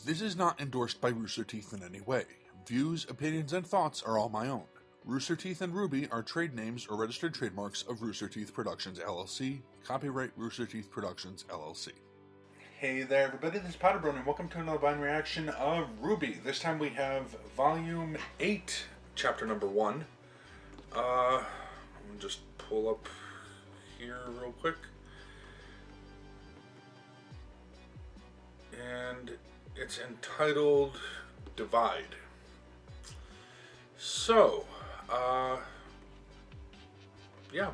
This is not endorsed by Rooster Teeth in any way. Views, opinions, and thoughts are all my own. Rooster Teeth and RWBY are trade names or registered trademarks of Rooster Teeth Productions, LLC. Copyright Rooster Teeth Productions, LLC. Hey there, everybody. This is PotterBrony, and welcome to another blind reaction of RWBY. This time we have Volume 8, Chapter number 1. Let me just pull up here real quick. And it's entitled Divide. So, yeah,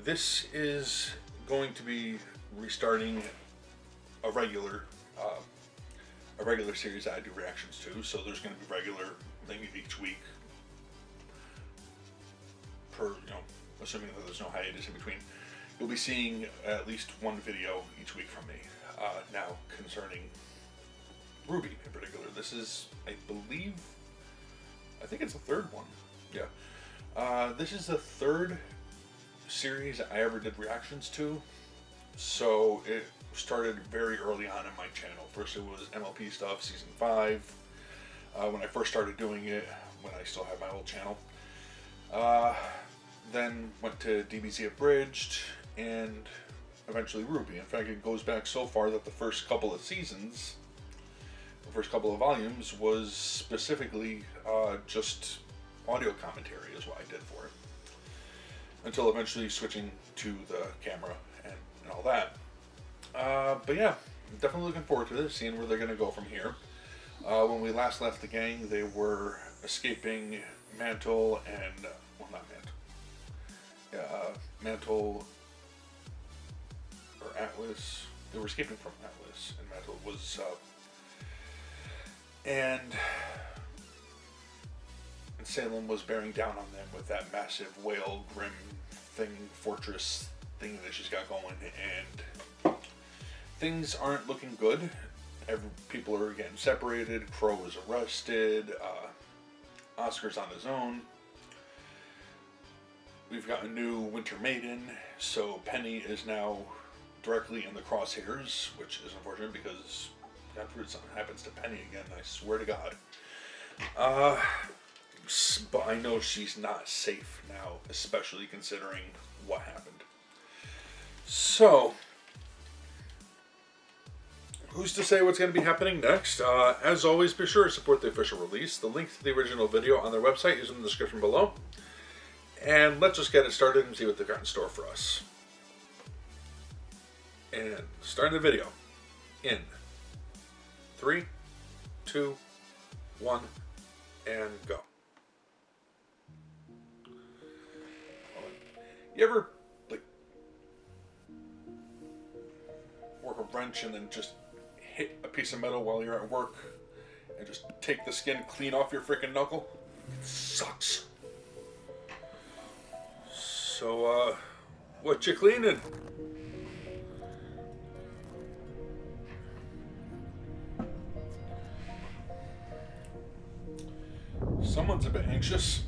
this is going to be restarting a regular series that I do reactions to. So there's going to be regular thing each week, assuming that there's no hiatus in between. You'll be seeing at least one video each week from me. Now, concerning RWBY in particular, this is, I think it's the third one. Yeah. This is the third series I ever did reactions to. So it started very early on in my channel. First it was MLP stuff, Season 5. When I first started doing it, when I still had my old channel. Then went to DBZ Abridged, and eventually RWBY. In fact, it goes back so far that the first couple of seasons, the first couple of volumes, was specifically just audio commentary is what I did for it. Until eventually switching to the camera and all that. But yeah, I'm definitely looking forward to this, seeing where they're going to go from here. When we last left the gang, they were escaping Mantle and, well, not Mantle. Yeah, Mantle or Atlas. They were escaping from Atlas, and Mantle was, and Salem was bearing down on them with that massive whale grim thing, fortress thing that she's got going, and things aren't looking good. People are getting separated. Crow is arrested. Oscar's on his own. We've got a new Winter Maiden, so Penny is now directly in the crosshairs, which is unfortunate because God forbid something happens to Penny again, I swear to God. But I know she's not safe now, especially considering what happened. So, who's to say what's going to be happening next? As always, be sure to support the official release. The link to the original video on their website is in the description below. And let's just get it started and see what they've got in store for us. And starting the video in 3, 2, 1, and go. You ever, like, work a wrench and then just hit a piece of metal while you're at work and just take the skin clean off your freaking knuckle? It sucks. So, what you cleaning? Someone's a bit anxious.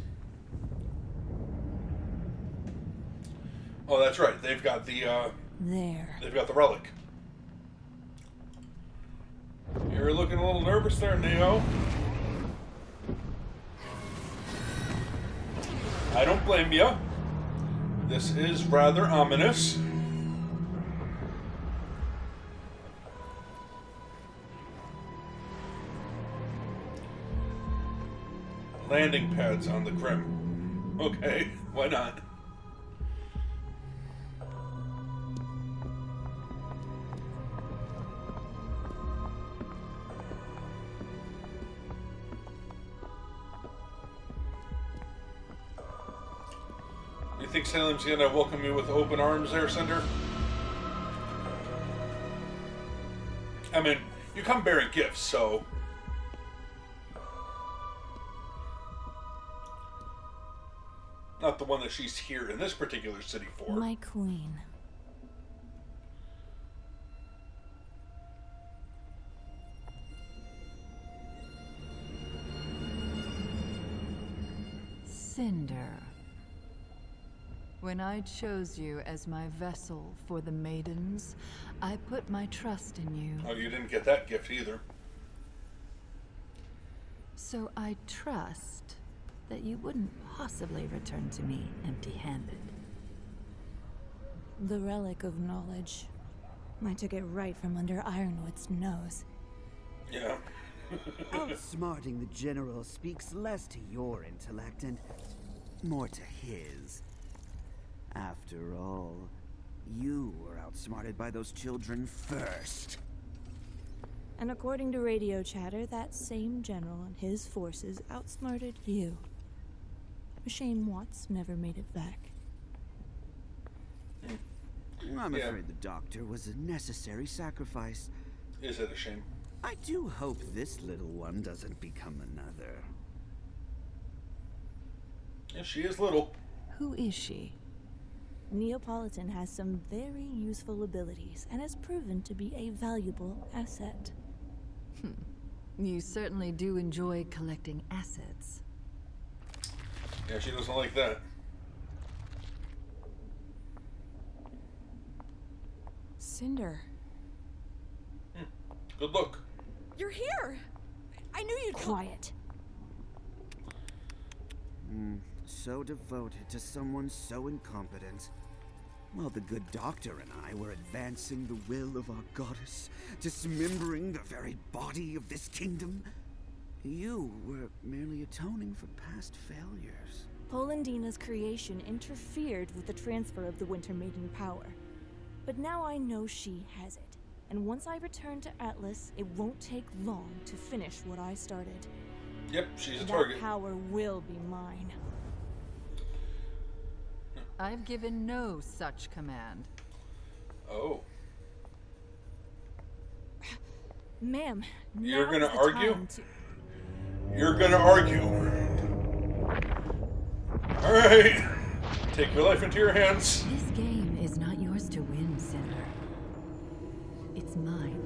Oh, that's right. They've got the they've got the relic. You're looking a little nervous there, Neo. I don't blame you. This is rather ominous. Landing pads on the Grim. Okay, why not? You think Salem's gonna welcome you with open arms there, Cinder? I mean, you come bearing gifts, so... Not the one that she's here in this particular city for. My queen. Cinder. When I chose you as my vessel for the maidens, I put my trust in you. Oh, you didn't get that gift either. So I trust that you wouldn't possibly return to me empty-handed. The relic of knowledge. I took it right from under Ironwood's nose. Yeah. Outsmarting the General speaks less to your intellect and more to his. After all, you were outsmarted by those children first. And according to radio chatter, that same general and his forces outsmarted you. A shame Watts never made it back. I'm afraid the doctor was a necessary sacrifice. Is it a shame? I do hope this little one doesn't become another. Yeah, she is little. Who is she? Neapolitan has some very useful abilities and has proven to be a valuable asset. You certainly do enjoy collecting assets. Yeah, she doesn't like that. Cinder. Good look. You're here! I knew you'd— Quiet. So devoted to someone so incompetent. While the good doctor and I were advancing the will of our goddess, dismembering the very body of this kingdom, you were merely atoning for past failures. Polendina's creation interfered with the transfer of the Winter Maiden power. But now I know she has it. And once I return to Atlas, it won't take long to finish what I started. Yep, she's a that target. Power will be mine. I've given no such command. Oh. Ma'am, You're gonna now's the argue? time to— You're gonna argue. Alright. Take your life into your hands. This game is not yours to win, Cinder. It's mine.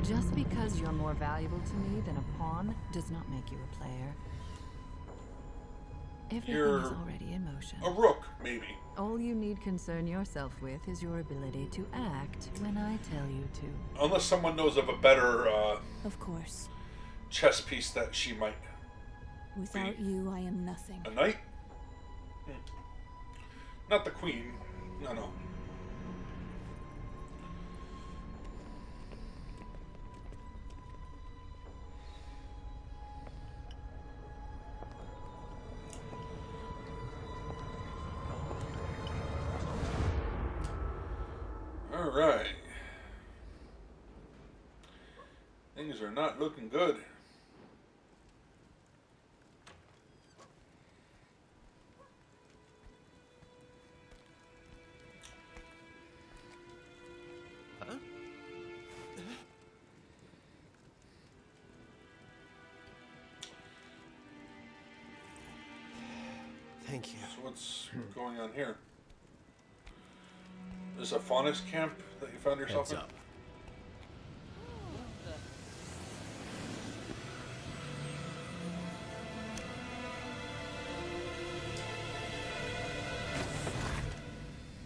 Just because you're more valuable to me than a pawn does not make you a player. Everything You're is already in motion. A rook, maybe. All you need concern yourself with is your ability to act when I tell you to. Unless someone knows of a better Of course. chess piece that she might. Without you, I am nothing. A knight? Not the queen. No. Alright. Things are not looking good. Huh? Thank you. So what's going on here? Is this a faunus camp that you found yourself Heads in? up.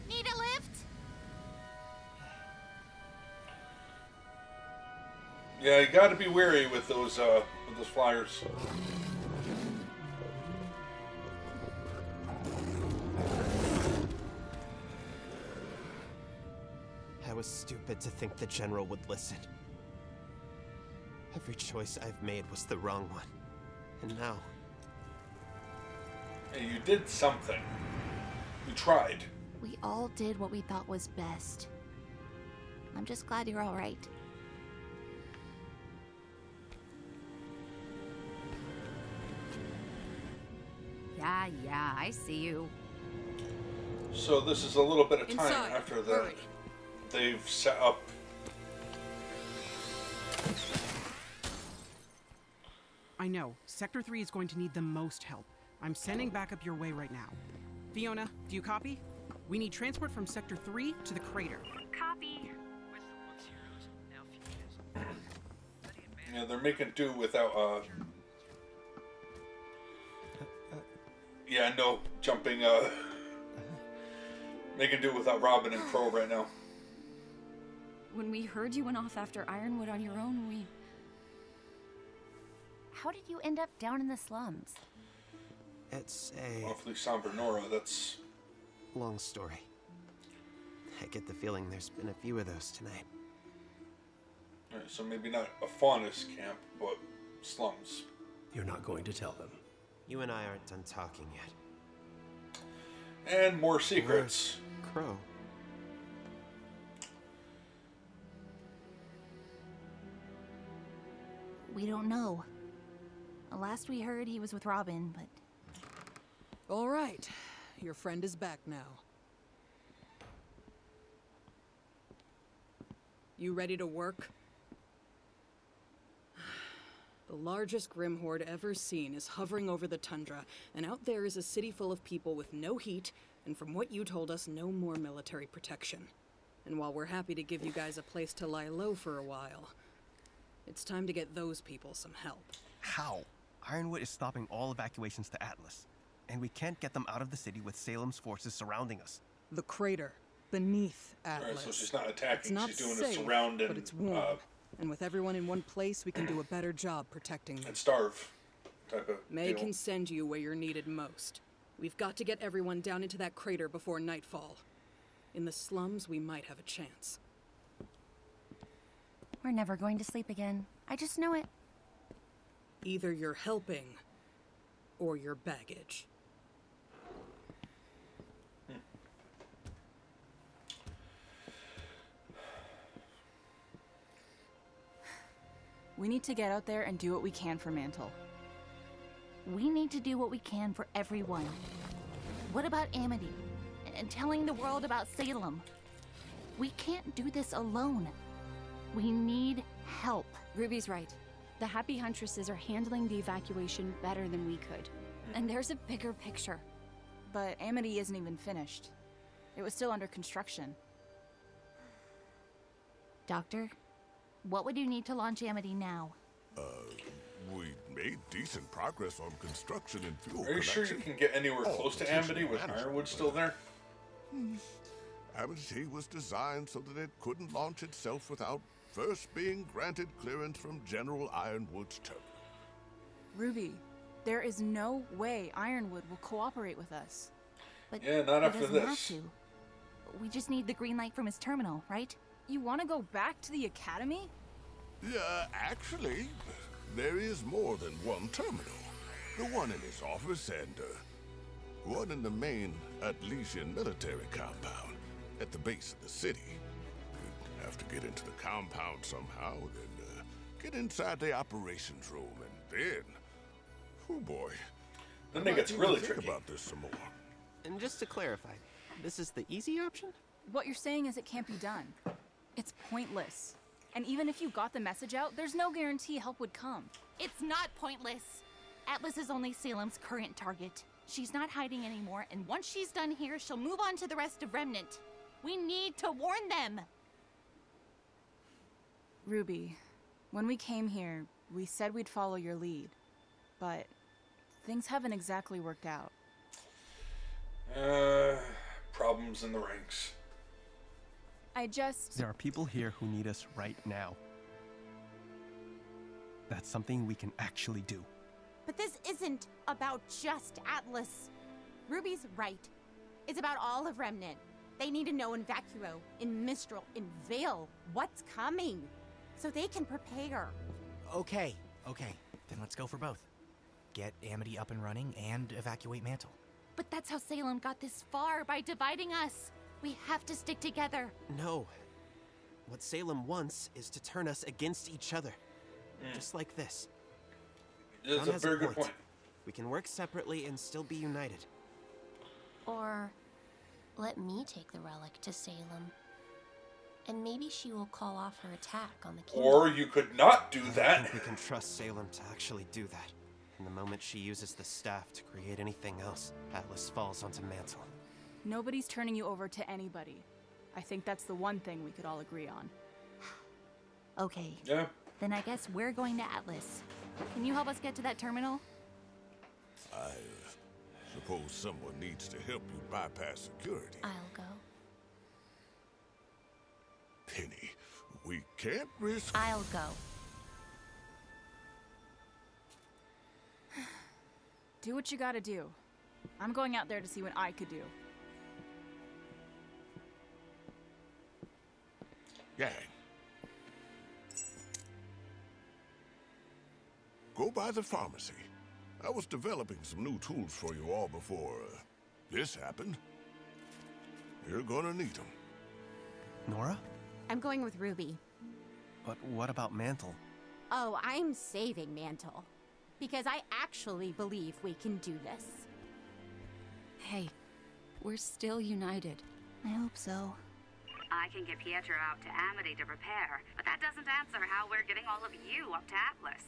Need a lift? Yeah, you got to be wary with those flyers. I was stupid to think the General would listen. Every choice I've made was the wrong one. And now... Hey, you did something. You tried. We all did what we thought was best. I'm just glad you're all right. Yeah, I see you. So this is a little bit of time Inside. after that. Hurry. They've set up. I know. Sector 3 is going to need the most help. I'm sending backup your way right now. Fiona, do you copy? We need transport from Sector 3 to the crater. Copy. Yeah, they're making do without. Yeah, no jumping. Making do without Robin and Crow right now. When we heard you went off after Ironwood on your own, how did you end up down in the slums? It's a Awfully somber Nora, that's... long story. I get the feeling there's been a few of those tonight. Alright, so maybe not a faunus camp, but slums. You're not going to tell them. You and I aren't done talking yet. And more secrets. Where's Crow? We don't know. Last we heard, he was with Robin, but... All right. Your friend is back now. You ready to work? The largest Grim Horde ever seen is hovering over the tundra, and out there is a city full of people with no heat, and from what you told us, no more military protection. And while we're happy to give you guys a place to lie low for a while, it's time to get those people some help. How? Ironwood is stopping all evacuations to Atlas, and we can't get them out of the city with Salem's forces surrounding us. The crater, beneath Atlas. Alright, so she's not attacking, It's not she's doing safe, a surround and... but it's warm. And with everyone in one place, we can do a better job protecting them. and starve type of May deal. can send you where you're needed most. We've got to get everyone down into that crater before nightfall. In the slums, we might have a chance. We're never going to sleep again. I just know it. Either you're helping, or you're baggage. We need to get out there and do what we can for Mantle. We need to do what we can for everyone. What about Amity? And telling the world about Salem? We can't do this alone. We need help. Ruby's right. The Happy Huntresses are handling the evacuation better than we could. And there's a bigger picture. But Amity isn't even finished. It was still under construction. Doctor, what would you need to launch Amity now? We made decent progress on construction and fuel Are you sure you can get anywhere close to Amity with Ironwood still there? Amity was designed so that it couldn't launch itself without first being granted clearance from General Ironwood's terminal. Ruby, there is no way Ironwood will cooperate with us. But Yeah, not he after doesn't this. have to. We just need the green light from his terminal, right? You want to go back to the Academy? Yeah, actually, there is more than one terminal. The one in his office and one in the main Atletian military compound at the base of the city. You'd have to get into the compound somehow, then get inside the operations room, and then, oh boy, Then it gets really think tricky. about this some more. And just to clarify, this is the easy option? What you're saying is it can't be done. It's pointless. And even if you got the message out, there's no guarantee help would come. It's not pointless. Atlas is only Salem's current target. She's not hiding anymore, and once she's done here, she'll move on to the rest of Remnant. We need to warn them. Ruby, when we came here, we said we'd follow your lead. But things haven't exactly worked out. Problems in the ranks. There are people here who need us right now. That's something we can actually do. But this isn't about just Atlas. Ruby's right. It's about all of Remnant. They need to know in Vacuo, in Mistral, in Vale, what's coming, so they can prepare. Okay, then let's go for both. Get Amity up and running and evacuate Mantle. But that's how Salem got this far, by dividing us. We have to stick together. No. What Salem wants is to turn us against each other. Just like this. That's John a has very good point. We can work separately and still be united. Or let me take the relic to Salem. And maybe she will call off her attack on the kingdom. Or you could not do I that. think we can trust Salem to actually do that. And the moment she uses the staff to create anything else, Atlas falls onto Mantle. Nobody's turning you over to anybody. I think that's the one thing we could all agree on. Okay. Yeah. Then I guess we're going to Atlas. Can you help us get to that terminal? I suppose someone needs to help you bypass security. I'll go. Penny, we can't risk... I'll go. Do what you gotta do. I'm going out there to see what I could do. Gang. Go by the pharmacy. I was developing some new tools for you all before this happened. You're gonna need them. Nora? I'm going with Ruby. But what about Mantle? Oh, I'm saving Mantle. Because I actually believe we can do this. Hey, we're still united. I hope so. I can get Pietro out to Amity to prepare, but that doesn't answer how we're getting all of you up to Atlas.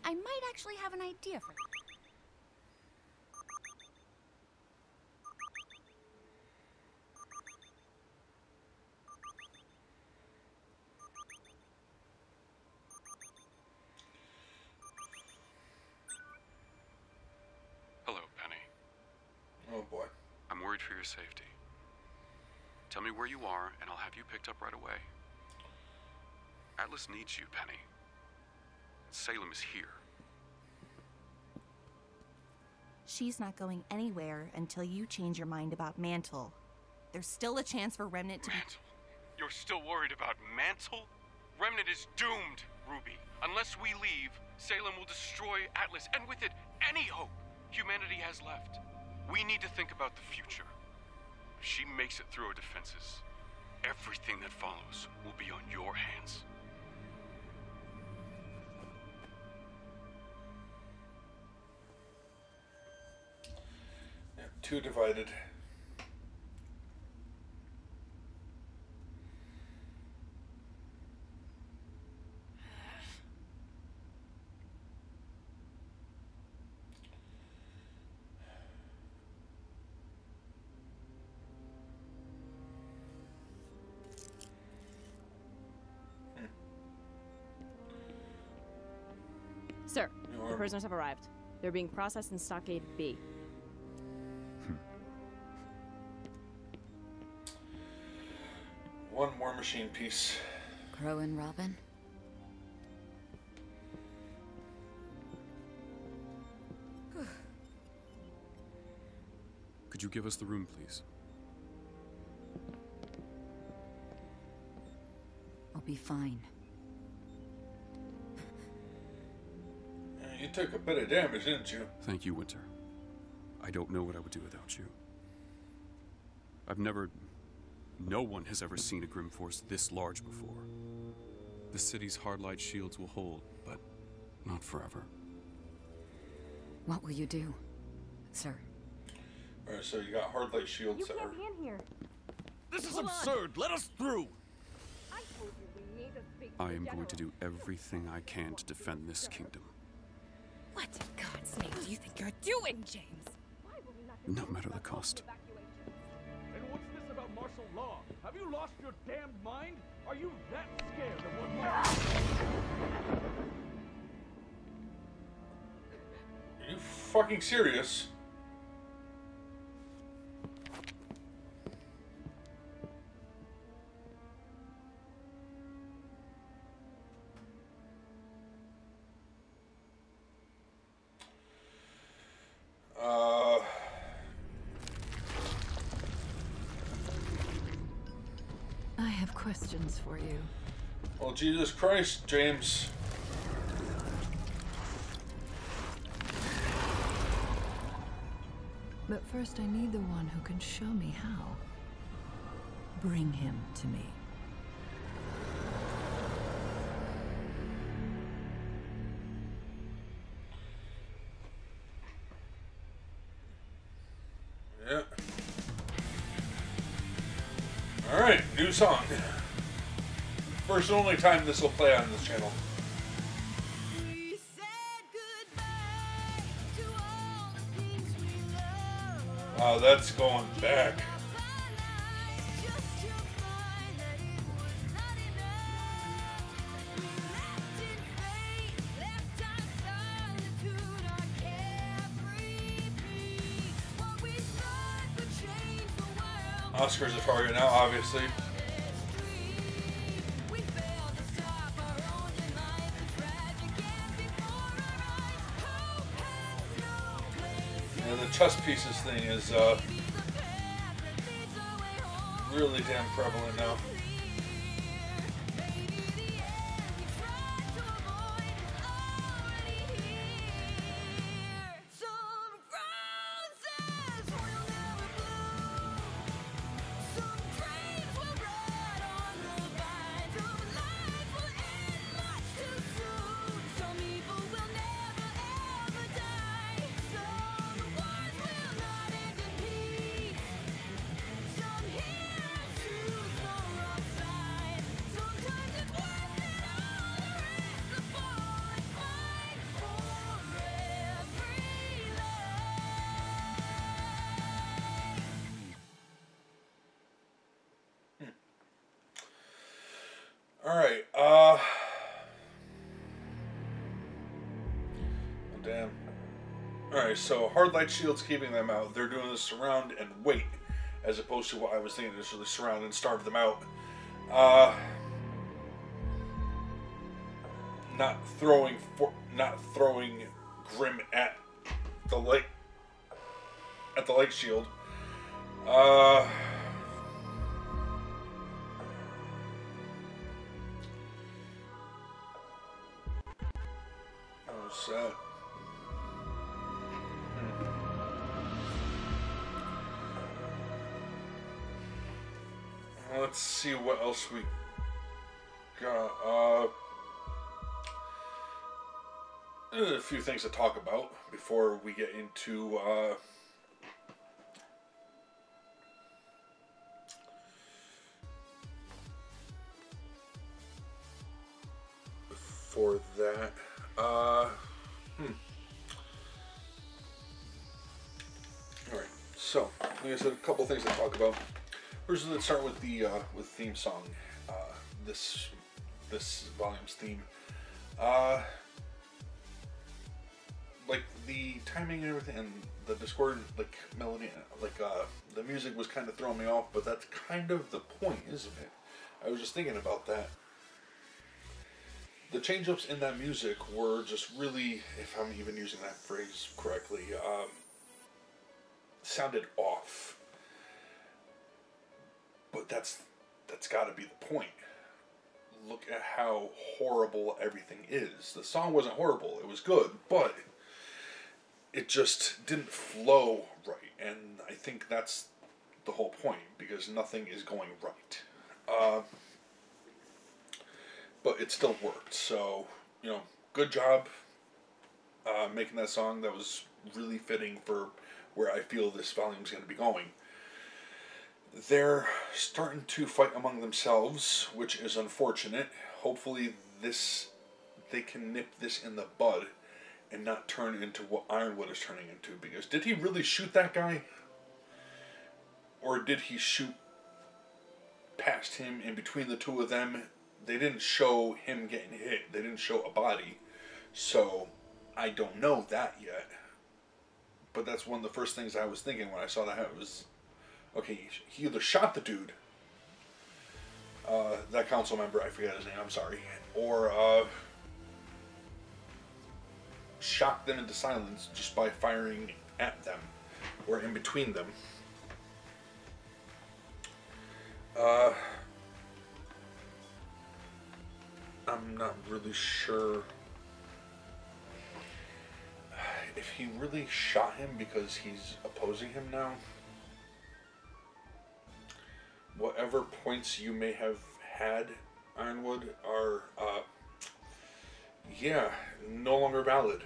I might actually have an idea for that. Hello, Penny. Oh boy. I'm worried for your safety. Tell me where you are, and I'll have you picked up right away. Atlas needs you, Penny. Salem is here. She's not going anywhere until you change your mind about Mantle. There's still a chance for Remnant to Mantle? You're still worried about Mantle? Remnant is doomed, Ruby. Unless we leave, Salem will destroy Atlas, and with it, any hope humanity has left. We need to think about the future. If she makes it through our defenses, everything that follows will be on your hands. Yeah, too divided. Sir, the prisoners have arrived. They're being processed in Stockade B. One more machine piece. Crow and Robin? Could you give us the room, please? I'll be fine. You took a bit of damage, didn't you? Thank you, Winter. I don't know what I would do without you. No one has ever seen a Grim Force this large before. The city's hard-light shields will hold, but not forever. What will you do, sir? Alright, so you got hard light shields. You can't be in here. This is absurd. Let us through. I told you we need to speak I am going to do everything I can to defend this kingdom. What in God's name do you think you're doing, James? No matter the cost. And what's this about martial law? Have you lost your damned mind? Are you that scared of what might... Are you fucking serious? I have questions for you. Well, Jesus Christ, James. But first I need the one who can show me how. Bring him to me. Yeah. Alright, new song. First and only time this will play on this channel. Wow, that's going back. Oscar's a target now, obviously. the chess pieces thing is really damn prevalent now. Alright, oh damn. Alright, so hard light shield's keeping them out. They're doing the surround and wait, as opposed to what I was thinking initially, surround and starve them out. Not throwing Grim at the light shield. All set. Let's see what else we got. A few things to talk about before we get into for that. Alright, so like I said, a couple things to talk about. First, let's start with the theme song. This volume's theme. Like the timing and everything, and the discordant like melody, like the music was kind of throwing me off, but that's kind of the point, isn't it? I was just thinking about that. The change-ups in that music were just really, if I'm even using that phrase correctly, sounded off. But that's got to be the point. Look at how horrible everything is. The song wasn't horrible; it was good, but it just didn't flow right, and I think that's the whole point, because nothing is going right. But it still worked, so, you know, good job making that song. That was really fitting for where I feel this volume is going to be going. They're starting to fight among themselves, which is unfortunate. Hopefully they can nip this in the bud and not turn into what Ironwood is turning into, because did he really shoot that guy? Or did he shoot past him in between the two of them? They didn't show him getting hit. They didn't show a body. So, I don't know that yet. But that's one of the first things I was thinking when I saw that. It was, okay, he either shot the dude, that council member, I forget his name, I'm sorry, or shocked them into silence just by firing at them, or in between them. I'm not really sure if he really shot him because he's opposing him now. Whatever points you may have had, Ironwood, are, yeah, no longer valid.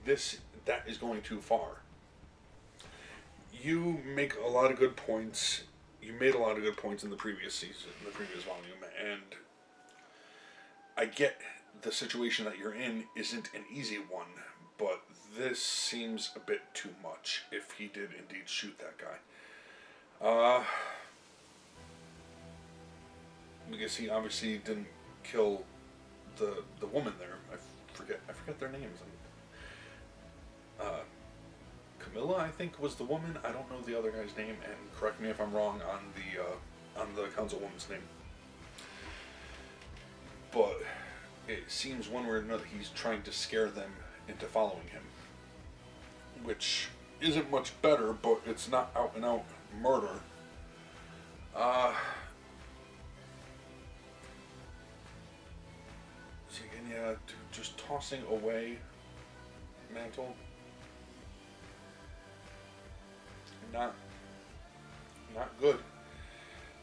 That is going too far. You make a lot of good points. You made a lot of good points in the previous season, in the previous volume, and I get the situation that you're in isn't an easy one, but this seems a bit too much if he did indeed shoot that guy. Because he obviously didn't kill the woman there. I forget their names. Camilla, I think, was the woman. I don't know the other guy's name, and correct me if I'm wrong on the councilwoman's name. But it seems one way or another he's trying to scare them into following him, which isn't much better, but it's not out and out murder. So again, yeah, just tossing away Mantle. Not good.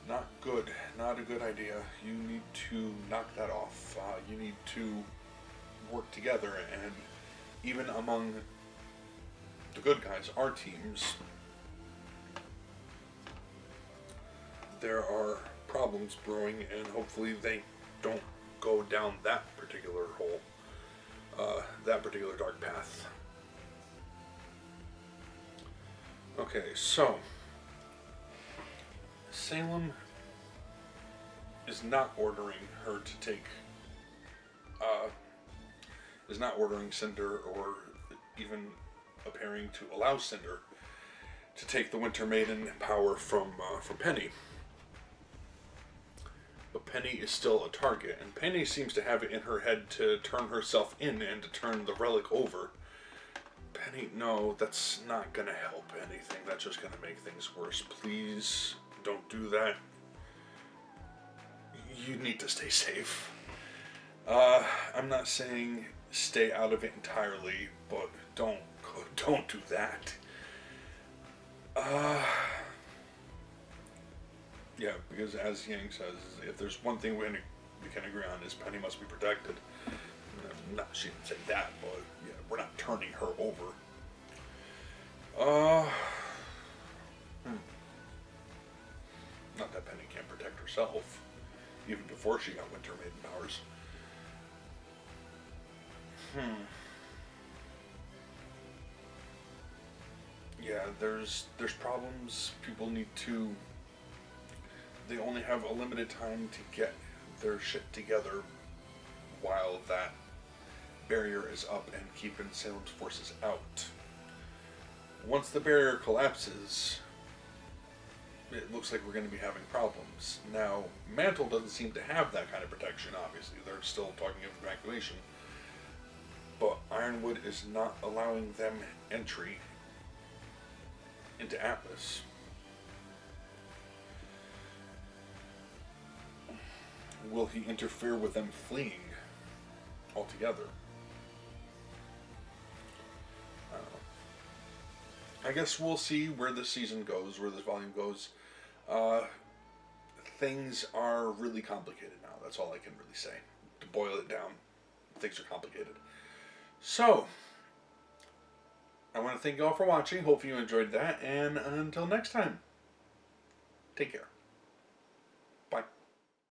Not good. Not a good idea. You need to knock that off. You need to work together, and even among the good guys, our teams, there are problems brewing, and hopefully they don't go down that particular hole, that particular dark path. Okay, so Salem is not ordering her to take, is not ordering Cinder, or even appearing to allow Cinder to take the Winter Maiden power from Penny. But Penny is still a target, and Penny seems to have it in her head to turn herself in and to turn the relic over. Penny, no, that's not gonna help anything. That's just gonna make things worse. Please don't do that. You need to stay safe. I'm not saying stay out of it entirely, but don't do that. Yeah, because as Yang says, if there's one thing we can agree on, is Penny must be protected. No, she didn't say that, but yeah, we're not turning her over. Not that Penny can't protect herself, even before she got Winter Maiden powers. Yeah, there's problems. People need to. They only have a limited time to get their shit together while that barrier is up and keeping Salem's forces out. Once the barrier collapses, it looks like we're going to be having problems. Now, Mantle doesn't seem to have that kind of protection, obviously. They're still talking of evacuation. But Ironwood is not allowing them entry into Atlas. Will he interfere with them fleeing altogether? I don't know. I guess we'll see where this season goes, where this volume goes. Things are really complicated now. That's all I can really say. To boil it down, things are complicated. So, I want to thank you all for watching. Hope you enjoyed that. And until next time, take care.